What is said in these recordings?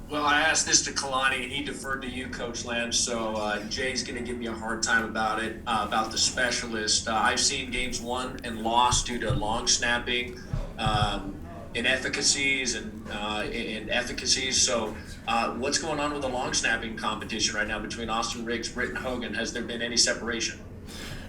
Well, I asked this to Kalani, and he deferred to you, Coach Lamb. So Jay's going to give me a hard time about it, about the specialist. I've seen games won and lost due to long snapping, inefficacies, and inefficacies. So, what's going on with the long snapping competition right now between Austin Riggs, Britton Hogan? Has there been any separation?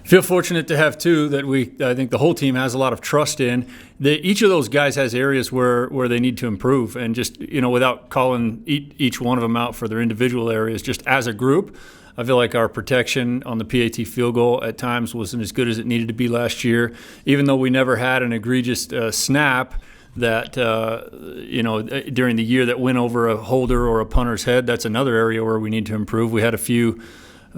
Feel fortunate to have two that I think the whole team has a lot of trust in. Each of those guys has areas where they need to improve, and just without calling each one of them out for their individual areas, just as a group, I feel like our protection on the PAT field goal at times wasn't as good as it needed to be last year. Even though we never had an egregious snap that during the year that went over a holder or a punter's head, that's another area where we need to improve. We had a few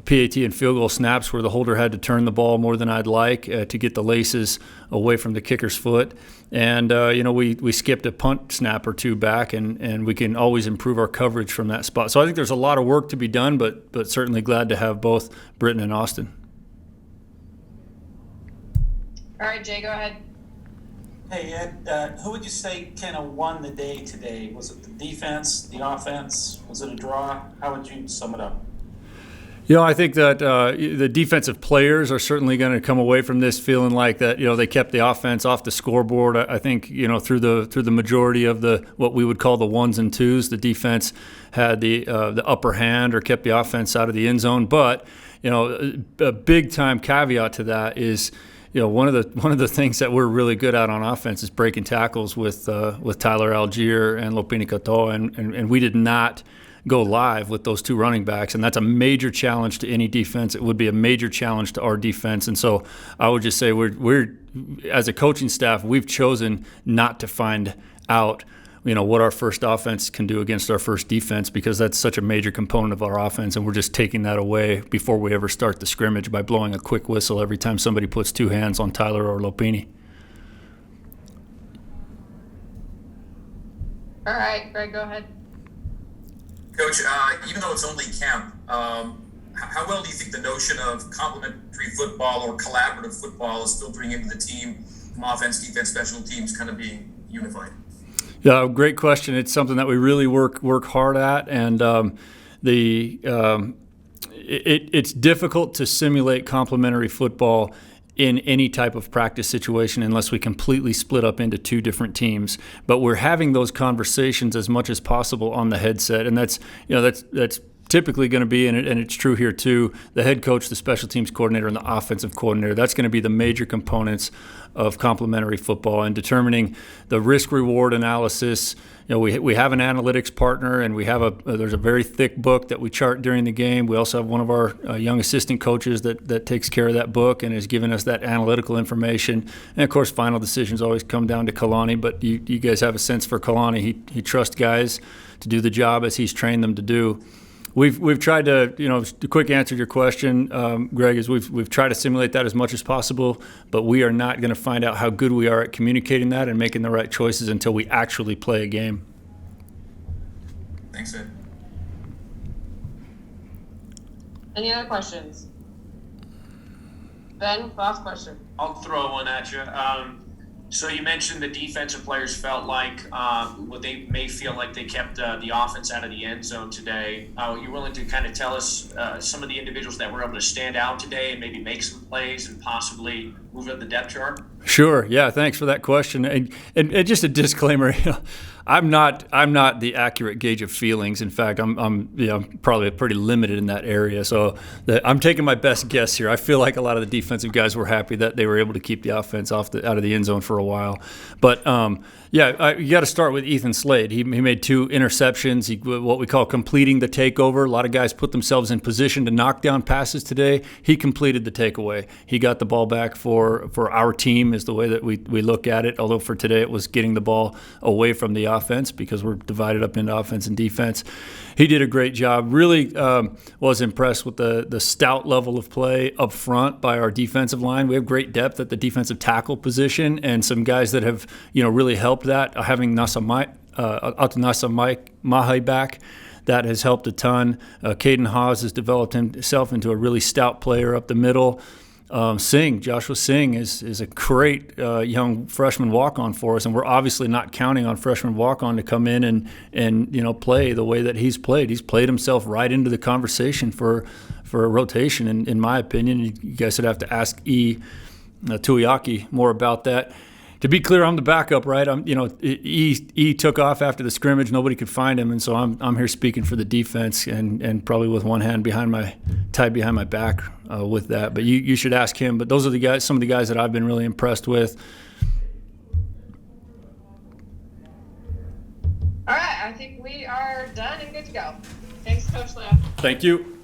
PAT and field goal snaps where the holder had to turn the ball more than I'd like to get the laces away from the kicker's foot. And, we skipped a punt snap or two back, and we can always improve our coverage from that spot. So I think there's a lot of work to be done, but certainly glad to have both Britton and Austin. All right, Jay, go ahead. Hey, Ed, who would you say kind of won the day today? Was it the defense, the offense? Was it a draw? How would you sum it up? I think that the defensive players are certainly going to come away from this feeling like that. They kept the offense off the scoreboard. I think through the majority of the what we would call the ones and twos, the defense had the upper hand or kept the offense out of the end zone. But a big time caveat to that is one of the things that we're really good at on offense is breaking tackles with Tyler Algier and Lopini Katoa, and we did not go live with those two running backs, and that's a major challenge to any defense. It would be a major challenge to our defense, and so I would just say we're as a coaching staff, we've chosen not to find out what our first offense can do against our first defense, because that's such a major component of our offense, and we're just taking that away before we ever start the scrimmage by blowing a quick whistle every time somebody puts two hands on Tyler or Lopini. All right, Greg, go ahead. Coach, even though it's only camp, how well do you think the notion of complementary football or collaborative football is filtering into the team from offense, defense, special teams kind of being unified? Yeah, great question. It's something that we really work hard at, and it's difficult to simulate complementary football in any type of practice situation unless we completely split up into two different teams. But we're having those conversations as much as possible on the headset, and that's typically going to be, and it's true here too, the head coach, the special teams coordinator, and the offensive coordinator. That's going to be the major components of complementary football, and determining the risk-reward analysis. We have an analytics partner, and there's a very thick book that we chart during the game. We also have one of our young assistant coaches that takes care of that book and has given us that analytical information. And of course, final decisions always come down to Kalani, but you guys have a sense for Kalani. He trusts guys to do the job as he's trained them to do. We've tried to, the quick answer to your question, Greg, is we've tried to simulate that as much as possible, but we are not going to find out how good we are at communicating that and making the right choices until we actually play a game. Thanks, Ed. Any other questions? Ben, last question. I'll throw one at you. So you mentioned the defensive players felt like they may feel like they kept the offense out of the end zone today. Are you willing to kind of tell us some of the individuals that were able to stand out today and maybe make some plays and possibly move up the depth chart? Sure. Yeah. Thanks for that question. And just a disclaimer, I'm not the accurate gauge of feelings. In fact, I'm probably pretty limited in that area. So I'm taking my best guess here. I feel like a lot of the defensive guys were happy that they were able to keep the offense out of the end zone for a while. But you got to start with Ethan Slade. He made two interceptions. What we call completing the takeover. A lot of guys put themselves in position to knock down passes today. He completed the takeaway. He got the ball back for our team is the way that we look at it. Although for today it was getting the ball away from the offense because we're divided up into offense and defense. He did a great job. Really was impressed with the stout level of play up front by our defensive line. We have great depth at the defensive tackle position and some guys that have really helped that. Having Nasa Mahi back, that has helped a ton. Caden Haas has developed himself into a really stout player up the middle. Joshua Singh is a great young freshman walk-on for us, and we're obviously not counting on freshman walk-on to come in and play the way that he's played. He's played himself right into the conversation for a rotation, in my opinion. You guys would have to ask Tuiaki more about that. To be clear, I'm the backup, right? E took off after the scrimmage. Nobody could find him, and so I'm here speaking for the defense and probably with one hand tied behind my back with that. But you should ask him. But those are some of the guys that I've been really impressed with. All right, I think we are done and good to go. Thanks, Coach Leo. Thank you.